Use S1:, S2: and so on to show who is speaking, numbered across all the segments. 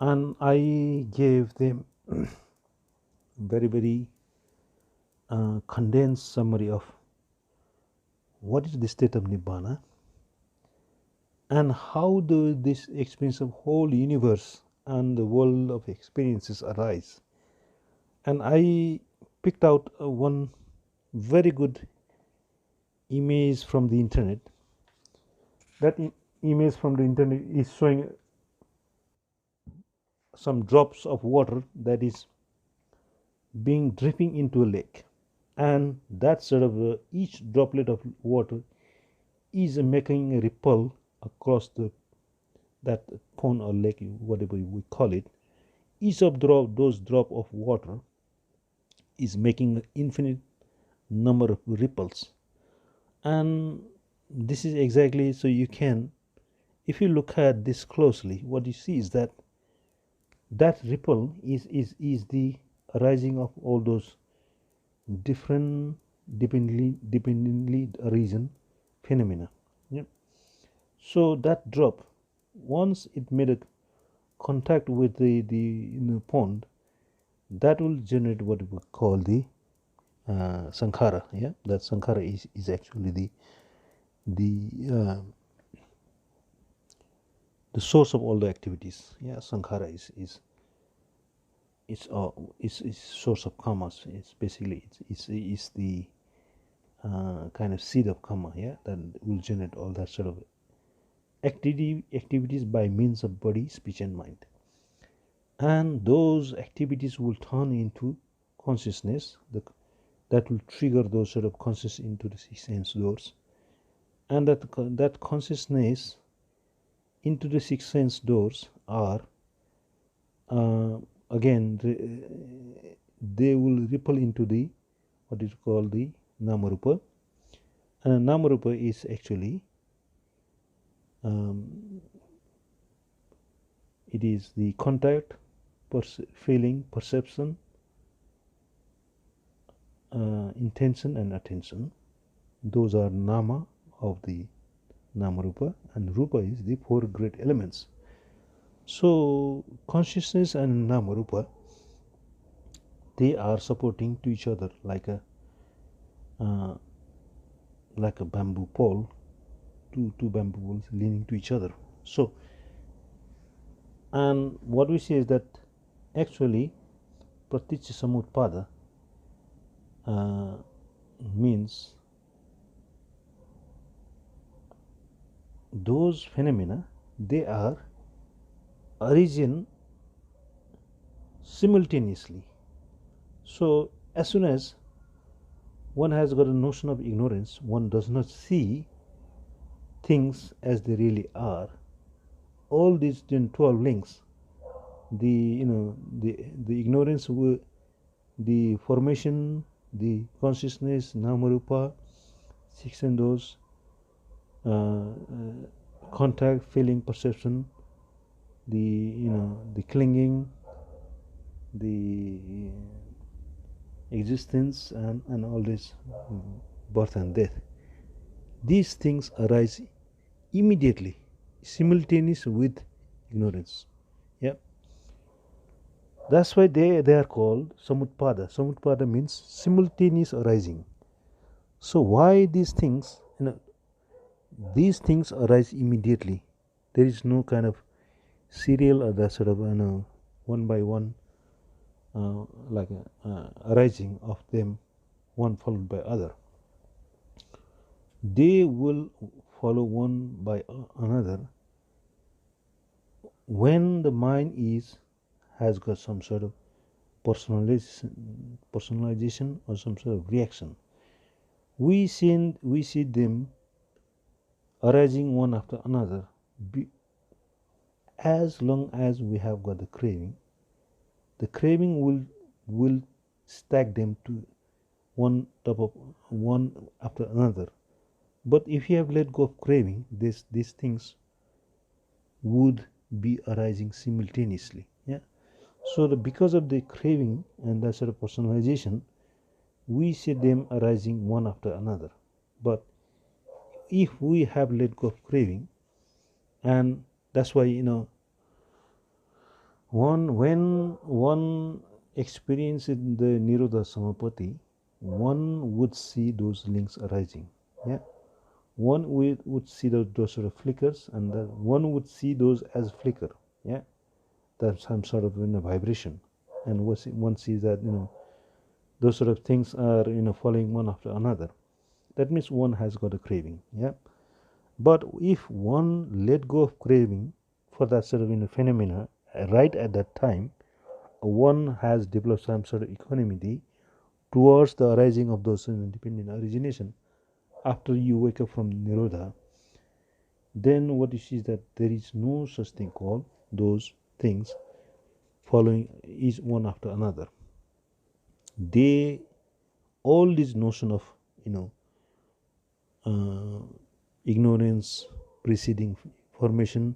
S1: and I gave them very condensed summary of what is the state of Nibbana and how do this experience of whole universe and the world of experiences arise. And I picked out one very good image from the internet. That image from the internet is showing some drops of water that is being dripping into a lake, and that sort of each droplet of water is making a ripple across that pond or lake, whatever we call it. Each of those drop of water is making an infinite number of ripples, and this is exactly so you can, if you look at this closely, what you see is that that ripple is the arising of all those different dependently arisen phenomena. Yeah. So that drop, once it made a contact with the pond, that will generate what we call the sankhara. Yeah, that sankhara is actually the the source of all the activities. Yeah, sankhara is source of karmas. It's basically it's the kind of seed of karma. Yeah, that will generate all that sort of activities by means of body, speech, and mind. And those activities will turn into consciousness. That will trigger those sort of consciousness into the six sense doors, and that consciousness into the six sense doors are uh, again they will ripple into the what is called the namarupa, and namarupa is actually it is the contact, feeling, perception, intention, and attention. Those are nama of the namarupa, and rupa is the four great elements. So consciousness and namarupa, they are supporting to each other uh, like a bamboo pole, two bamboo poles leaning to each other. So, and what we see is that actually praticca samutpada means those phenomena, they are origin simultaneously. So as soon as one has got a notion of ignorance, one does not see things as they really are. All these 12 links, the ignorance, the formation, the consciousness, namarupa, six and those, contact, feeling, perception, the clinging, the existence, and all this birth and death. These things arise immediately, simultaneous with ignorance. Yeah, that's why they are called samutpada. Samutpada means simultaneous arising. So why these things? These things arise immediately. There is no kind of serial or that sort of one by one like arising of them, one followed by other. They will follow one by another when the mind has got some sort of personalization or some sort of reaction. We see them arising one after another. As long as we have got the craving will stack them to one top of one after another. But if you have let go of craving, these things would be arising simultaneously. Yeah. So because of the craving and that sort of personalization, we see them arising one after another. But if we have let go of craving, and that's why When one experiences the Nirodha Samapati, one would see those links arising. Yeah, one would see those sort of flickers, and one would see those as flicker. Yeah, that's some sort of vibration, and one sees that those sort of things are following one after another. That means one has got a craving. Yeah, but if one let go of craving for that sort of phenomena right at that time, one has developed some sort of equanimity towards the arising of those independent origination. After you wake up from Nirodha, then what you see is that there is no such thing called those things following each one after another. They all this notion of you know uh, ignorance preceding formation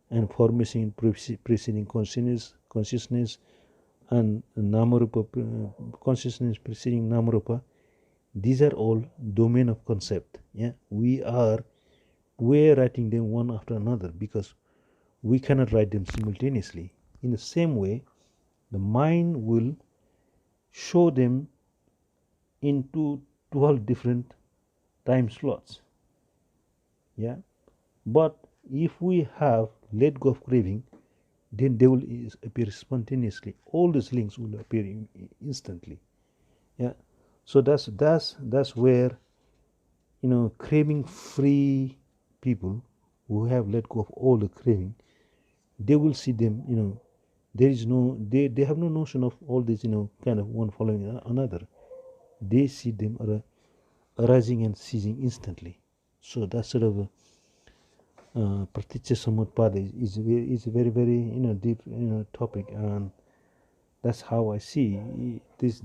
S1: and formation preceding consciousness and namarupa consciousness preceding namarupa. These are all domain of concept. Yeah, we're writing them one after another because we cannot write them simultaneously. In the same way, the mind will show them into 12 different time slots. Yeah, but if we have let go of craving, then they will appear spontaneously. All these links will appear instantly. Yeah, so that's where craving free people who have let go of all the craving, they will see them. There is no they have no notion of all this kind of one following another. They see them arising and ceasing instantly. So that sort of praticca samutpada is a very very deep topic, and that's how I see this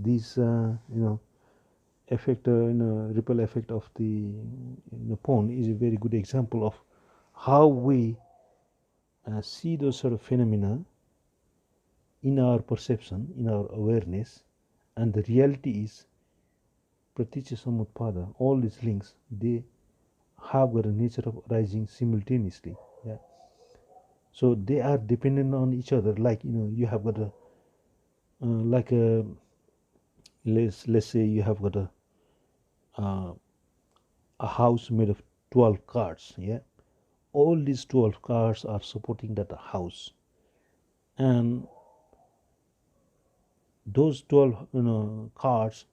S1: effect, ripple effect of the pond is a very good example of how we see those sort of phenomena in our perception, in our awareness, and the reality is praticca samutpada. All these links, they have got a nature of arising simultaneously. Yeah. So they are dependent on each other. Like you have got a like a let's say you have got uh, a house made of 12 cards. Yeah, all these 12 cards are supporting that house, and those 12 cards,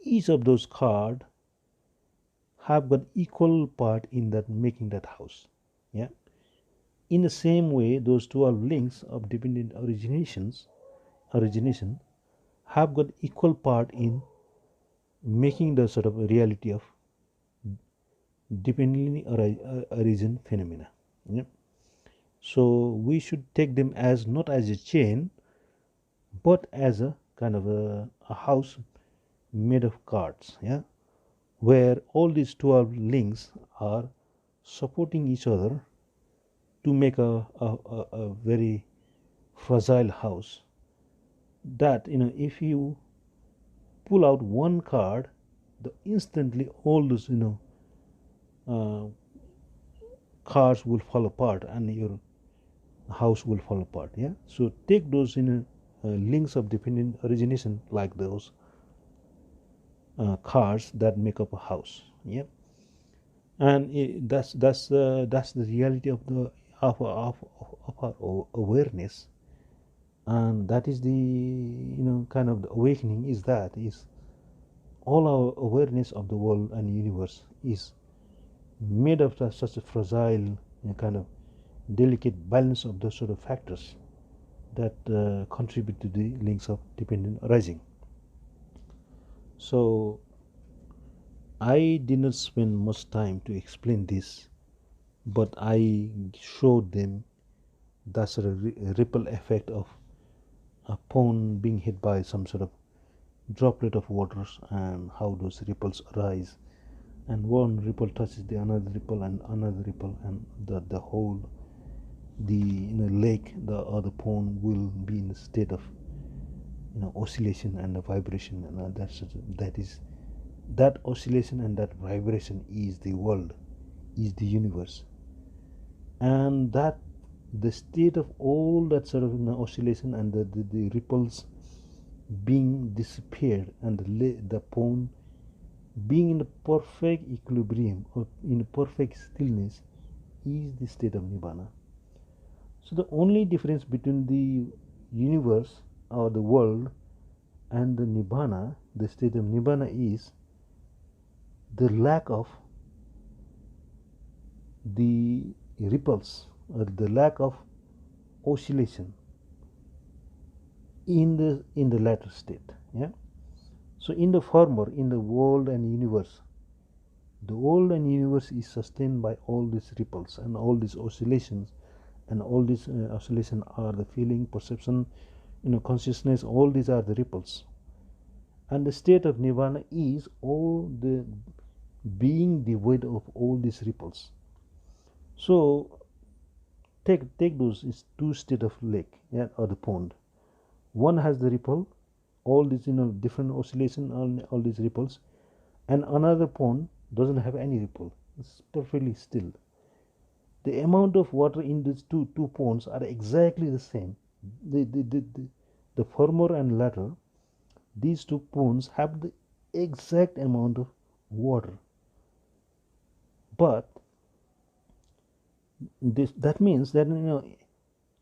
S1: each of those cards have got equal part in that making that house. Yeah, in the same way those 12 links of dependent origination have got equal part in making the sort of reality of dependently arisen phenomena. Yeah. So we should take them as not as a chain, but as a kind of a house made of cards. Yeah, where all these 12 links are supporting each other to make a very fragile house. That if you pull out one card, the instantly all those uh, cards will fall apart and your house will fall apart. Yeah, so take those links of dependent origination like those cards that make up a house. Yeah, and that's the reality of the of our awareness, and that is the kind of the awakening is that is all our awareness of the world and universe is made of such a fragile kind of delicate balance of those sort of factors that contribute to the links of dependent arising. So I did not spend much time to explain this, but I showed them that sort of ripple effect of a pond being hit by some sort of droplet of waters and how those ripples arise, and one ripple touches the another ripple and another ripple, and the whole the lake or the pond will be in a state of oscillation and a vibration, and that is that oscillation and that vibration is the world, is the universe, and that the state of all that sort of oscillation and the ripples being disappeared, and the pond being in the perfect equilibrium or in perfect stillness is the state of Nibbana. So the only difference between the universe or the world and the Nibbana, the state of Nibbana, is the lack of the ripples or the lack of oscillation in the latter state. Yeah. So in the former, in the world and universe, the world and universe is sustained by all these ripples and all these oscillations, and all these oscillations are the feeling, perception, consciousness. All these are the ripples, and the state of Nibbana is all the being devoid of all these ripples. So take those is two state of lake, yeah, or the pond. One has the ripple, all these different oscillation, all these ripples, and another pond doesn't have any ripple. It's perfectly still. The amount of water in these two ponds are exactly the same. The former and latter, these two ponds have the exact amount of water, but that means that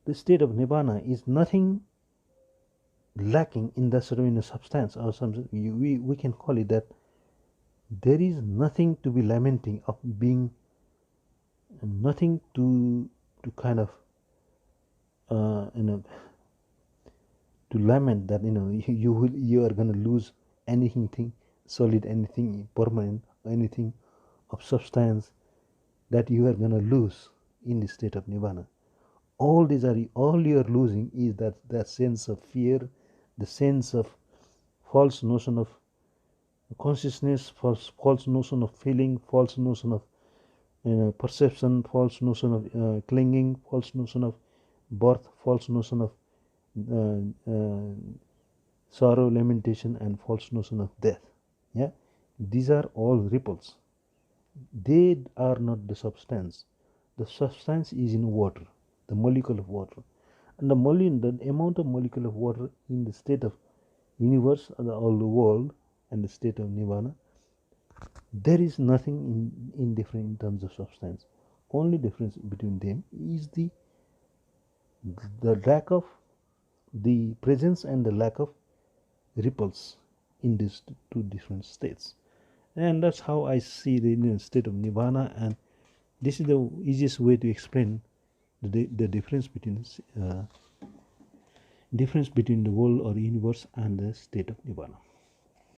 S1: the state of Nibbana is nothing lacking in the sort of substance, or something. We can call it that there is nothing to be lamenting of being, nothing to kind of to lament that you are going to lose anything solid, anything permanent, anything of substance that you are going to lose in the state of Nibbana. All you are losing is that sense of fear, the sense of false notion of consciousness, false notion of feeling, false notion of perception, false notion of clinging, false notion of birth, false notion of sorrow, lamentation, and false notion of death. Yeah, these are all ripples. They are not the substance. The substance is in water, the molecule of water, and the amount of molecule of water in the state of universe, or the world, and the state of Nibbana, there is nothing in different in terms of substance. Only difference between them is the lack of the presence and the lack of ripples in these two different states. And that's how I see the state of Nibbana, and this is the easiest way to explain the difference between the world or universe and the state of Nibbana.